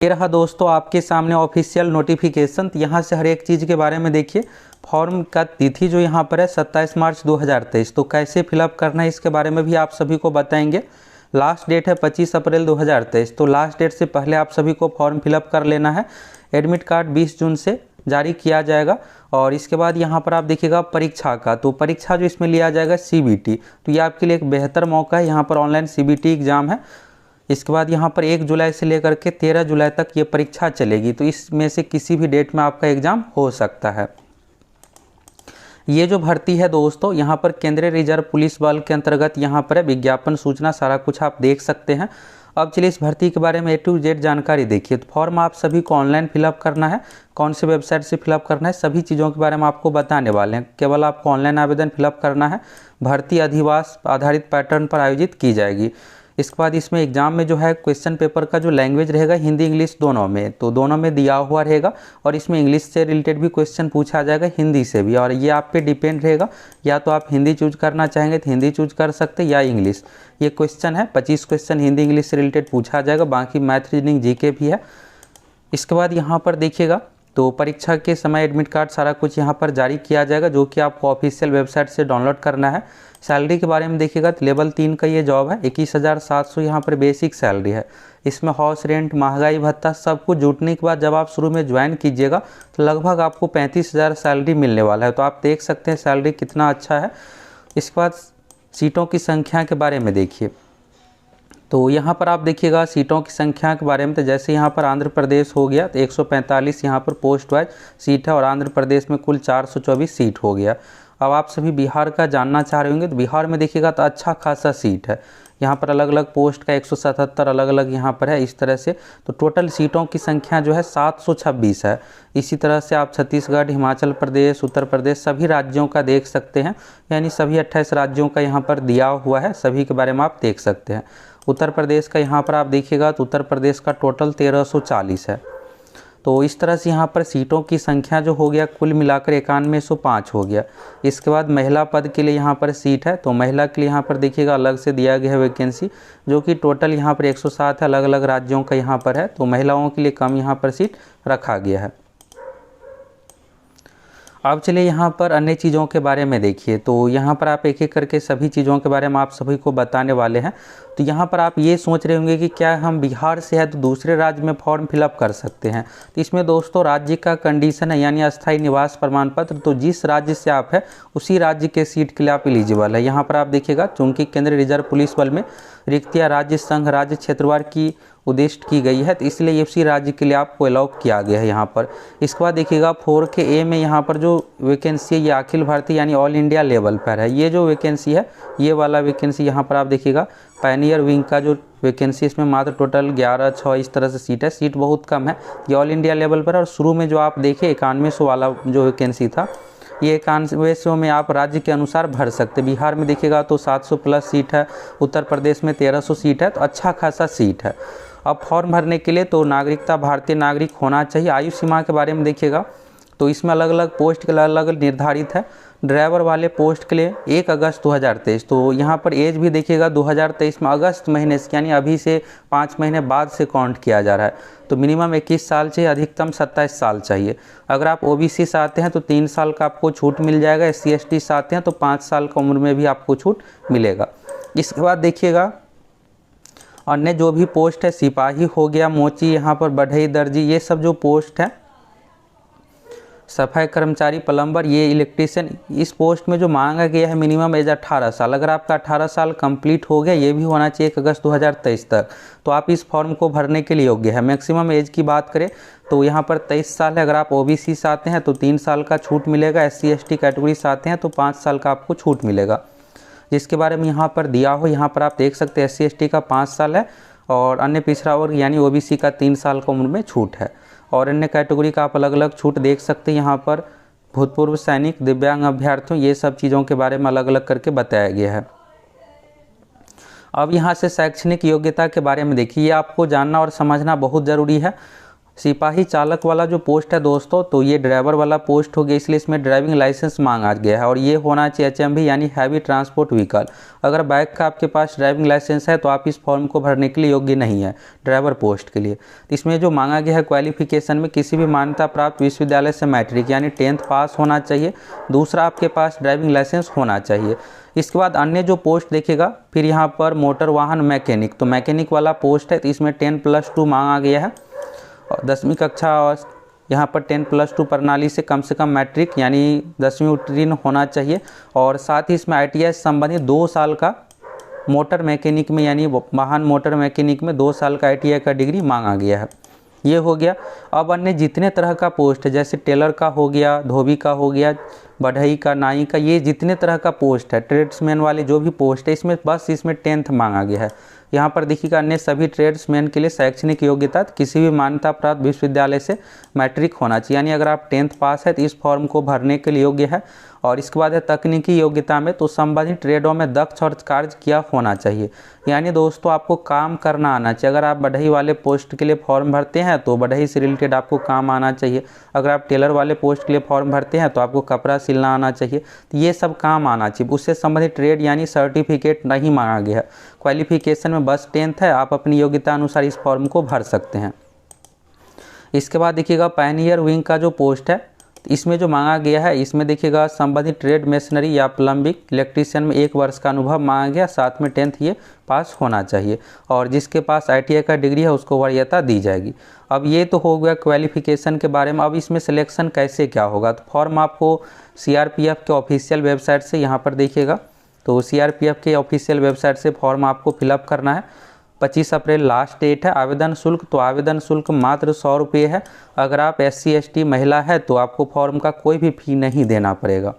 ये रहा दोस्तों आपके सामने ऑफिशियल नोटिफिकेशन। तो यहाँ से हर एक चीज़ के बारे में देखिए। फॉर्म का तिथि जो यहाँ पर है 27 मार्च 2023। तो कैसे फिलअप करना है इसके बारे में भी आप सभी को बताएंगे। लास्ट डेट है 25 अप्रैल 2023। तो लास्ट डेट से पहले आप सभी को फॉर्म फिलअप कर लेना है। एडमिट कार्ड 20 जून से जारी किया जाएगा। और इसके बाद यहाँ पर आप देखिएगा परीक्षा का, तो परीक्षा जो इसमें लिया जाएगा CBT। तो ये आपके लिए एक बेहतर मौका है। यहाँ पर ऑनलाइन CBT एग्ज़ाम है। इसके बाद यहाँ पर 1 जुलाई से लेकर के 13 जुलाई तक ये परीक्षा चलेगी। तो इसमें से किसी भी डेट में आपका एग्ज़ाम हो सकता है। ये जो भर्ती है दोस्तों, यहाँ पर केंद्रीय रिजर्व पुलिस बल के अंतर्गत यहाँ पर है। विज्ञापन सूचना सारा कुछ आप देख सकते हैं। अब चलिए इस भर्ती के बारे में A to Z जानकारी देखिए। तो फॉर्म आप सभी को ऑनलाइन फिलअप करना है। कौन से वेबसाइट से फिलअप करना है, सभी चीज़ों के बारे में आपको बताने वाले हैं। केवल आपको ऑनलाइन आवेदन फिलअप करना है। भर्ती अधिवास आधारित पैटर्न पर आयोजित की जाएगी। इसके बाद इसमें एग्जाम में जो है क्वेश्चन पेपर का जो लैंग्वेज रहेगा हिंदी इंग्लिश दोनों में, तो दोनों में दिया हुआ रहेगा। और इसमें इंग्लिश से रिलेटेड भी क्वेश्चन पूछा जाएगा, हिंदी से भी। और ये आप पे डिपेंड रहेगा, या तो आप हिंदी चूज करना चाहेंगे तो हिंदी चूज कर सकते हैं, या इंग्लिश। ये क्वेश्चन है 25 क्वेश्चन हिंदी इंग्लिश से रिलेटेड पूछा जाएगा। बाकी मैथ रीजनिंग GK भी है। इसके बाद यहाँ पर देखिएगा, तो परीक्षा के समय एडमिट कार्ड सारा कुछ यहाँ पर जारी किया जाएगा, जो कि आपको ऑफिशियल वेबसाइट से डाउनलोड करना है। सैलरी के बारे में देखिएगा तो लेवल 3 का ये जॉब है। 21,700 यहाँ पर बेसिक सैलरी है। इसमें हाउस रेंट, महंगाई भत्ता सब कुछ जुटने के बाद जब आप शुरू में ज्वाइन कीजिएगा तो लगभग आपको 35,000 सैलरी मिलने वाला है। तो आप देख सकते हैं सैलरी कितना अच्छा है। इसके बाद सीटों की संख्या के बारे में देखिए। तो यहाँ पर आप देखिएगा सीटों की संख्या के बारे में, तो जैसे यहाँ पर आंध्र प्रदेश हो गया तो 145 यहाँ पर पोस्ट वाइज सीट है। और आंध्र प्रदेश में कुल 424 सीट हो गया। अब आप सभी बिहार का जानना चाह रहे होंगे, तो बिहार में देखिएगा तो अच्छा खासा सीट है। यहाँ पर अलग अलग पोस्ट का 177 अलग अलग यहाँ पर है। इस तरह से तो टोटल सीटों की संख्या जो है 726 है। इसी तरह से आप छत्तीसगढ़, हिमाचल प्रदेश, उत्तर प्रदेश सभी राज्यों का देख सकते हैं। यानी सभी 28 राज्यों का यहाँ पर दिया हुआ है। सभी के बारे में आप देख सकते हैं। उत्तर प्रदेश का यहाँ पर आप देखिएगा तो उत्तर प्रदेश का टोटल 1340 है। तो इस तरह से यहाँ पर सीटों की संख्या जो हो गया कुल मिलाकर 9105 हो गया। इसके बाद महिला पद के लिए यहाँ पर सीट है। तो महिला के लिए यहाँ पर देखिएगा अलग से दिया गया है वैकेंसी, जो कि टोटल यहाँ पर 107 है। अलग अलग राज्यों का यहाँ पर है। तो महिलाओं के लिए कम यहाँ पर सीट रखा गया है। अब चलिए यहाँ पर अन्य चीज़ों के बारे में देखिए। तो यहाँ पर आप एक एक करके सभी चीज़ों के बारे में आप सभी को बताने वाले हैं। तो यहाँ पर आप ये सोच रहे होंगे कि क्या हम बिहार से है तो दूसरे राज्य में फॉर्म फिलअप कर सकते हैं। तो इसमें दोस्तों राज्य का कंडीशन है, यानी अस्थायी निवास प्रमाण पत्र। तो जिस राज्य से आप है उसी राज्य के सीट के लिए आप एलिजिबल है। यहाँ पर आप देखिएगा, चूँकि केंद्रीय रिजर्व पुलिस बल में रिक्तियाँ राज्य संघ राज्य क्षेत्रवार की उद्दिष्ट की गई है, तो इसलिए उसी राज्य के लिए आपको अलाउ किया गया है यहाँ पर। इसके बाद देखिएगा 4K A में यहाँ पर जो वैकेंसी है ये अखिल भारतीय यानी ऑल इंडिया लेवल पर है। ये जो वैकेंसी है, ये वाला वैकेंसी यहाँ पर आप देखिएगा पायनियर विंग का जो वैकेंसी, इसमें मात्र टोटल 11-6 इस तरह से सीट है। सीट बहुत कम है। ये ऑल इंडिया लेवल पर है। और शुरू में जो आप देखे 9100 वाला जो वैकेंसी था, ये 9100 में आप राज्य के अनुसार भर सकते। बिहार में देखिएगा तो 700 प्लस सीट है। उत्तर प्रदेश में 1300 सीट है। तो अच्छा खासा सीट है। अब फॉर्म भरने के लिए तो नागरिकता भारतीय नागरिक होना चाहिए। आयु सीमा के बारे में देखिएगा तो इसमें अलग अलग पोस्ट के अलग अलग निर्धारित है। ड्राइवर वाले पोस्ट के लिए 1 अगस्त 2023। तो यहाँ पर एज भी देखिएगा 2023 में अगस्त महीने से, यानी अभी से 5 महीने बाद से काउंट किया जा रहा है। तो मिनिमम 21 साल चाहिए, अधिकतम 27 साल चाहिए। अगर आप OBC से आते हैं तो 3 साल का आपको छूट मिल जाएगा। SC/ST से आते हैं तो 5 साल की उम्र में भी आपको छूट मिलेगा। इसके बाद देखिएगा अन्य जो भी पोस्ट है, सिपाही हो गया, मोची, यहाँ पर बढ़ई, दर्जी, ये सब जो पोस्ट है, सफाई कर्मचारी, प्लम्बर, ये इलेक्ट्रीशियन, इस पोस्ट में जो मांगा गया है मिनिमम एज 18 साल। अगर आपका 18 साल कंप्लीट हो गया, ये भी होना चाहिए 1 अगस्त 2023 तक, तो आप इस फॉर्म को भरने के लिए योग्य है। मैक्सिमम एज की बात करें तो यहाँ पर 23 साल है। अगर आप OBC से आते हैं तो 3 साल का छूट मिलेगा। SC/ST कैटेगरी से आते हैं तो 5 साल का आपको छूट मिलेगा। जिसके बारे में यहाँ पर दिया हो, यहाँ पर आप देख सकते हैं SC/ST का 5 साल है। और अन्य पिछड़ा वर्ग यानी OBC का 3 साल का उम्र में छूट है। और अन्य कैटेगरी का आप अलग अलग छूट देख सकते हैं। यहाँ पर भूतपूर्व सैनिक, दिव्यांग अभ्यर्थियों, ये सब चीज़ों के बारे में अलग अलग करके बताया गया है। अब यहाँ से शैक्षणिक योग्यता के बारे में देखिए। ये आपको जानना और समझना बहुत ज़रूरी है। सिपाही चालक वाला जो पोस्ट है दोस्तों, तो ये ड्राइवर वाला पोस्ट हो गया, इसलिए इसमें ड्राइविंग लाइसेंस मांगा गया है और ये होना चाहिए HMV यानी हैवी ट्रांसपोर्ट व्हीकल। अगर बाइक का आपके पास ड्राइविंग लाइसेंस है तो आप इस फॉर्म को भरने के लिए योग्य नहीं है ड्राइवर पोस्ट के लिए। तो इसमें जो मांगा गया है क्वालिफिकेशन में किसी भी मान्यता प्राप्त विश्वविद्यालय से मैट्रिक यानी 10th पास होना चाहिए, दूसरा आपके पास ड्राइविंग लाइसेंस होना चाहिए। इसके बाद अन्य जो पोस्ट देखेगा, फिर यहाँ पर मोटर वाहन मैकेनिक, तो मैकेनिक वाला पोस्ट है, तो इसमें 10+2 मांगा गया है और 10वीं कक्षा और यहाँ पर 10+2 प्रणाली से कम मैट्रिक यानी 10वीं उत्तीर्ण होना चाहिए और साथ ही इसमें ITI से संबंधित 2 साल का मोटर मैकेनिक में यानी वाहन मोटर मैकेनिक में 2 साल का ITI का डिग्री मांगा गया है। ये हो गया। अब अन्य जितने तरह का पोस्ट है जैसे टेलर का हो गया, धोबी का हो गया, बढ़ई का, नाई का, ये जितने तरह का पोस्ट है, ट्रेड्समैन वाले जो भी पोस्ट है, इसमें बस इसमें 10th मांगा गया है। यहाँ पर देखिएगा अन्य सभी ट्रेड्समैन के लिए शैक्षणिक योग्यता किसी भी मान्यता प्राप्त विश्वविद्यालय से मैट्रिक होना चाहिए, यानी अगर आप 10th पास है तो इस फॉर्म को भरने के लिए योग्य है। और इसके बाद है तकनीकी योग्यता में, तो संबंधित ट्रेडों में दक्ष और कार्य किया होना चाहिए, यानी दोस्तों आपको काम करना आना चाहिए। अगर आप बढ़ई वाले पोस्ट के लिए फॉर्म भरते हैं तो बढ़ई से रिलेटेड आपको काम आना चाहिए, अगर आप टेलर वाले पोस्ट के लिए फॉर्म भरते हैं तो आपको कपड़ा सिलना आना चाहिए, तो ये सब काम आना चाहिए। उससे संबंधित ट्रेड यानी सर्टिफिकेट नहीं मांगा गया है। क्वालिफिकेशन में बस 10th है, आप अपनी योग्यता अनुसार इस फॉर्म को भर सकते हैं। इसके बाद देखिएगा पायनियर विंग का जो पोस्ट है, इसमें जो मांगा गया है, इसमें देखिएगा संबंधित ट्रेड मशीनरी या प्लम्बिंग इलेक्ट्रीशियन में 1 वर्ष का अनुभव मांगा गया, साथ में 10th ये पास होना चाहिए और जिसके पास ITI का डिग्री है उसको वरीयता दी जाएगी। अब ये तो हो गया क्वालिफिकेशन के बारे में। अब इसमें सिलेक्शन कैसे क्या होगा, तो फॉर्म आपको CRPF के ऑफिशियल वेबसाइट से यहाँ पर देखिएगा, तो CRPF के ऑफिशियल वेबसाइट से फॉर्म आपको फिलअप करना है। 25 अप्रैल लास्ट डेट है। आवेदन शुल्क, तो आवेदन शुल्क मात्र 100 रुपये है। अगर आप SC ST महिला है तो आपको फॉर्म का कोई भी फी नहीं देना पड़ेगा।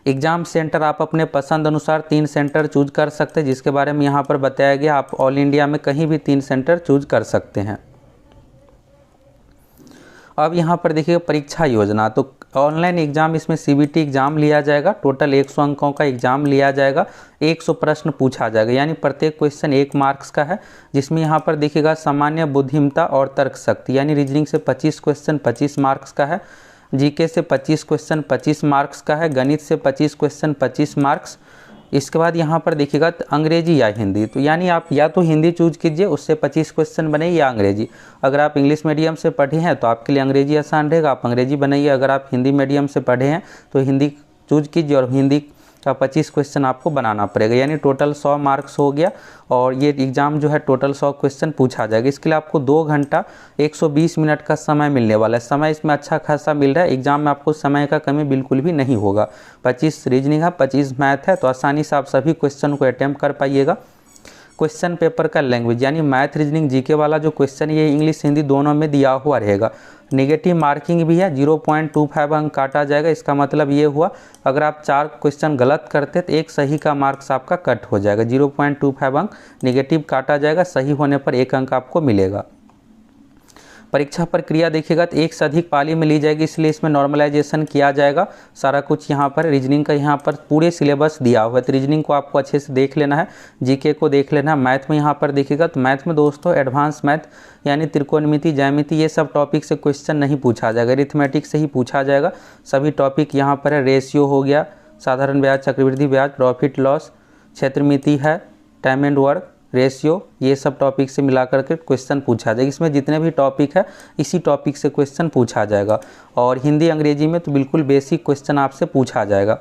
एग्ज़ाम सेंटर आप अपने पसंद अनुसार 3 सेंटर चूज कर सकते हैं, जिसके बारे में यहाँ पर बताया गया। आप ऑल इंडिया में कहीं भी 3 सेंटर चूज कर सकते हैं। अब यहाँ पर देखिए परीक्षा योजना, तो ऑनलाइन एग्जाम इसमें CBT एग्जाम लिया जाएगा। टोटल 100 अंकों का एग्जाम लिया जाएगा, 100 प्रश्न पूछा जाएगा, यानी प्रत्येक क्वेश्चन 1 मार्क्स का है, जिसमें यहाँ पर देखिएगा सामान्य बुद्धिमत्ता और तर्क शक्ति यानी रीजनिंग से 25 क्वेश्चन 25 मार्क्स का है, GK से 25 क्वेश्चन 25 मार्क्स का है, गणित से 25 क्वेश्चन 25 मार्क्स। इसके बाद यहाँ पर देखिएगा अंग्रेजी या हिंदी, तो यानी आप या तो हिंदी चूज कीजिए, उससे 25 क्वेश्चन बने, या अंग्रेजी। अगर आप इंग्लिश मीडियम से पढ़े हैं तो आपके लिए अंग्रेजी आसान रहेगा, आप अंग्रेजी बनाइए। अगर आप हिंदी मीडियम से पढ़े हैं तो हिंदी चूज कीजिए और हिंदी का 25 क्वेश्चन आपको बनाना पड़ेगा, यानी टोटल 100 मार्क्स हो गया। और ये एग्ज़ाम जो है टोटल 100 क्वेश्चन पूछा जाएगा। इसके लिए आपको 2 घंटा 120 मिनट का समय मिलने वाला है। समय इसमें अच्छा खासा मिल रहा है, एग्जाम में आपको समय का कमी बिल्कुल भी नहीं होगा। 25 रीजनिंग है, 25 मैथ है, तो आसानी से आप सभी क्वेश्चन को अटैम्प्ट कर पाइएगा। क्वेश्चन पेपर का लैंग्वेज यानी मैथ रीजनिंग GK वाला जो क्वेश्चन ये इंग्लिश हिंदी दोनों में दिया हुआ रहेगा। नेगेटिव मार्किंग भी है, 0.25 अंक काटा जाएगा। इसका मतलब ये हुआ अगर आप 4 क्वेश्चन गलत करते तो 1 सही का मार्क्स आपका कट हो जाएगा, 0.25 अंक नेगेटिव काटा जाएगा, सही होने पर 1 अंक आपको मिलेगा। परीक्षा प्रक्रिया देखिएगा तो 1 से अधिक पाली में ली जाएगी, इसलिए इसमें नॉर्मलाइजेशन किया जाएगा। सारा कुछ यहाँ पर रीजनिंग का यहाँ पर पूरे सिलेबस दिया हुआ है, तो रीजनिंग को आपको अच्छे से देख लेना है, GK को देख लेना है। मैथ में यहाँ पर देखिएगा तो मैथ में दोस्तों एडवांस मैथ यानी त्रिकोणमिति, ज्यामिति, ये सब टॉपिक से क्वेश्चन नहीं पूछा जाएगा, अरिथमेटिक से ही पूछा जाएगा। सभी टॉपिक यहाँ पर है, रेशियो हो गया, साधारण ब्याज, चक्रवृद्धि ब्याज, प्रॉफिट लॉस, क्षेत्रमिति है, टाइम एंड वर्क, रेशियो, ये सब टॉपिक से मिलाकर के क्वेश्चन पूछा जाएगा। इसमें जितने भी टॉपिक है इसी टॉपिक से क्वेश्चन पूछा जाएगा। और हिंदी अंग्रेजी में तो बिल्कुल बेसिक क्वेश्चन आपसे पूछा जाएगा।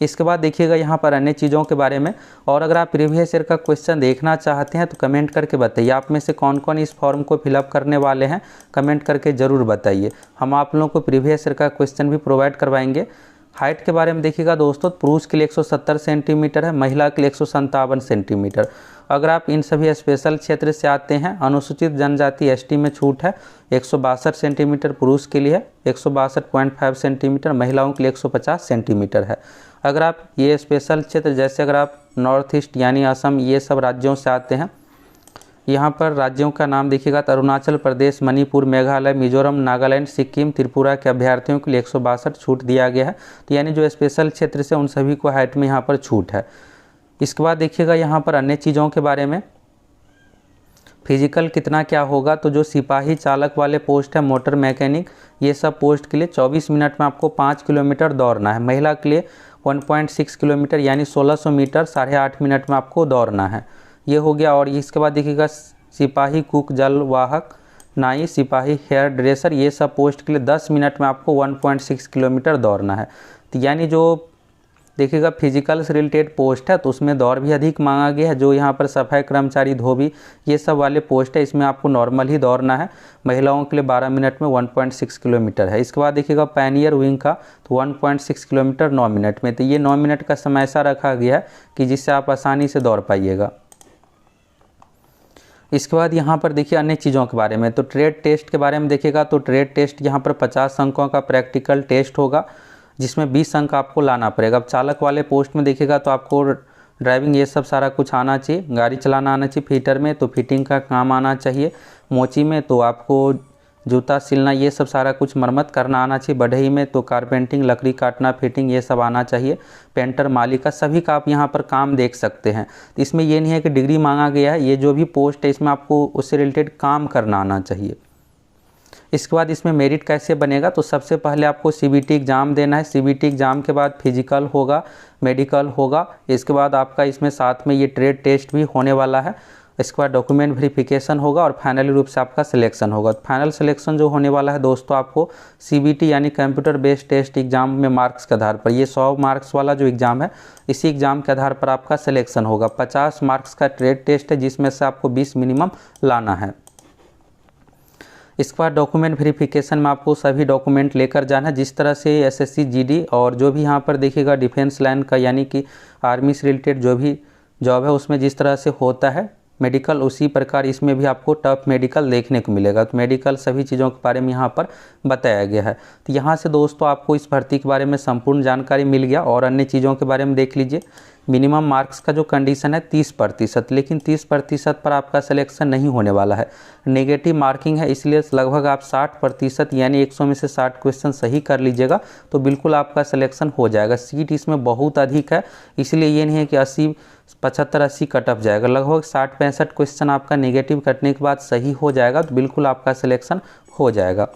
इसके बाद देखिएगा यहाँ पर अन्य चीज़ों के बारे में। और अगर आप प्रीवियस ईयर का क्वेश्चन देखना चाहते हैं तो कमेंट करके बताइए, आप में से कौन कौन इस फॉर्म को फिलअप करने वाले हैं, कमेंट करके ज़रूर बताइए। हम आप लोगों को प्रीवियस ईयर का क्वेश्चन भी प्रोवाइड करवाएंगे। हाइट के बारे में देखिएगा दोस्तों, पुरुष के लिए 170 सेंटीमीटर है, महिला के लिए 157 सेंटीमीटर। अगर आप इन सभी स्पेशल क्षेत्र से आते हैं, अनुसूचित जनजाति ST में छूट है, 162 सेंटीमीटर पुरुष के लिए है, 162.5 सेंटीमीटर महिलाओं के लिए 150 सेंटीमीटर है। अगर आप ये स्पेशल क्षेत्र जैसे अगर आप नॉर्थ ईस्ट यानी असम ये सब राज्यों से आते हैं, यहाँ पर राज्यों का नाम देखिएगा तो अरुणाचल प्रदेश, मणिपुर, मेघालय, मिजोरम, नागालैंड, सिक्किम, त्रिपुरा के अभ्यर्थियों के लिए 162 छूट दिया गया है। तो यानी जो स्पेशल क्षेत्र से उन सभी को हाइट में यहाँ पर छूट है। इसके बाद देखिएगा यहाँ पर अन्य चीज़ों के बारे में। फिजिकल कितना क्या होगा, तो जो सिपाही चालक वाले पोस्ट है, मोटर मैकेनिक, ये सब पोस्ट के लिए 24 मिनट में आपको 5 किलोमीटर दौड़ना है। महिला के लिए 1.6 किलोमीटर यानी 1600 मीटर 8.5 मिनट में आपको दौड़ना है। ये हो गया। और इसके बाद देखिएगा सिपाही, कुक, जलवाहक, नाई, सिपाही, हेयर ड्रेसर, ये सब पोस्ट के लिए 10 मिनट में आपको 1.6 किलोमीटर दौड़ना है। तो यानी जो देखिएगा फिजिकल से रिलेटेड पोस्ट है तो उसमें दौड़ भी अधिक मांगा गया है। जो यहाँ पर सफाई कर्मचारी, धोबी, ये सब वाले पोस्ट है, इसमें आपको नॉर्मल ही दौड़ना है। महिलाओं के लिए 12 मिनट में 1.6 किलोमीटर है। इसके बाद देखिएगा पैनियर विंग का तो 1.6 किलोमीटर 9 मिनट में। तो ये 9 मिनट का समय ऐसा रखा गया है कि जिससे आप आसानी से दौड़ पाइएगा। इसके बाद यहाँ पर देखिए अन्य चीज़ों के बारे में, तो ट्रेड टेस्ट के बारे में देखिएगा तो ट्रेड टेस्ट यहाँ पर 50 अंकों का प्रैक्टिकल टेस्ट होगा, जिसमें 20 अंक आपको लाना पड़ेगा। अब चालक वाले पोस्ट में देखिएगा तो आपको ड्राइविंग ये सब सारा कुछ आना चाहिए, गाड़ी चलाना आना चाहिए, फिटर में तो फिटिंग का काम आना चाहिए, मोची में तो आपको जूता सिलना ये सब सारा कुछ मरम्मत करना आना चाहिए, बढ़ई में तो कारपेंटिंग, लकड़ी काटना, फिटिंग ये सब आना चाहिए, पेंटर, माली का सभी का आप यहाँ पर काम देख सकते हैं। तो इसमें ये नहीं है कि डिग्री मांगा गया है, ये जो भी पोस्ट है इसमें आपको उससे रिलेटेड काम करना आना चाहिए। इसके बाद इसमें मेरिट कैसे बनेगा, तो सबसे पहले आपको सीबीटी एग्ज़ाम देना है। सीबीटी एग्ज़ाम के बाद फिजिकल होगा, मेडिकल होगा, इसके बाद आपका इसमें साथ में ये ट्रेड टेस्ट भी होने वाला है। इसके बाद डॉक्यूमेंट वेरिफिकेशन होगा और फाइनली रूप से आपका सिलेक्शन होगा। फाइनल सिलेक्शन जो होने वाला है दोस्तों, आपको सीबीटी यानी कंप्यूटर बेस्ड टेस्ट एग्जाम में मार्क्स के आधार पर, ये 100 मार्क्स वाला जो एग्ज़ाम है इसी एग्ज़ाम के आधार पर आपका सिलेक्शन होगा। 50 मार्क्स का ट्रेड टेस्ट है जिसमें से आपको 20 मिनिमम लाना है। इसके बाद डॉक्यूमेंट वेरिफिकेशन में आपको सभी डॉक्यूमेंट लेकर जाना है, जिस तरह से एसएससी, जीडी और जो भी यहाँ पर देखिएगा डिफेंस लाइन का यानी कि आर्मी से रिलेटेड जो भी जॉब है उसमें जिस तरह से होता है मेडिकल, उसी प्रकार इसमें भी आपको टफ मेडिकल देखने को मिलेगा। तो मेडिकल सभी चीज़ों के बारे में यहाँ पर बताया गया है। तो यहाँ से दोस्तों आपको इस भर्ती के बारे में संपूर्ण जानकारी मिल गया। और अन्य चीज़ों के बारे में देख लीजिए। मिनिमम मार्क्स का जो कंडीशन है 30%, लेकिन 30% पर आपका सिलेक्शन नहीं होने वाला है, नेगेटिव मार्किंग है, इसलिए लगभग आप 60% यानी 100 में से 60 क्वेश्चन सही कर लीजिएगा तो बिल्कुल आपका सिलेक्शन हो जाएगा। सीट इसमें बहुत अधिक है, इसलिए ये नहीं है कि 80, 75, 80 कट ऑफ जाएगा। लगभग 60-65 क्वेश्चन आपका नेगेटिव कटने के बाद सही हो जाएगा तो बिल्कुल आपका सिलेक्शन हो जाएगा।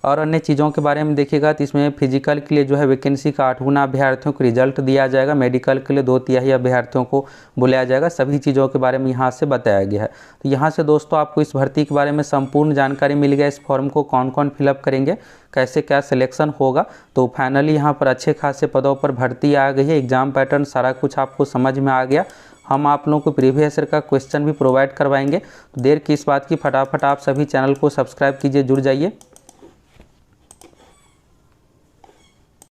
और अन्य चीज़ों के बारे में देखिएगा तो इसमें फिजिकल के लिए जो है वैकेंसी का 8 गुना अभ्यर्थियों को रिजल्ट दिया जाएगा, मेडिकल के लिए 2/3 अभ्यर्थियों को बुलाया जाएगा। सभी चीज़ों के बारे में यहाँ से बताया गया है। तो यहाँ से दोस्तों आपको इस भर्ती के बारे में संपूर्ण जानकारी मिल गया। इस फॉर्म को कौन कौन फिलअप करेंगे, कैसे क्या सिलेक्शन होगा, तो फाइनली यहाँ पर अच्छे खासे पदों पर भर्ती आ गई है। एग्जाम पैटर्न सारा कुछ आपको समझ में आ गया। हम आप लोगों को प्रीवियस ईयर का क्वेश्चन भी प्रोवाइड करवाएंगे। तो देर की इस बात की, फटाफट आप सभी चैनल को सब्सक्राइब कीजिए, जुड़ जाइए।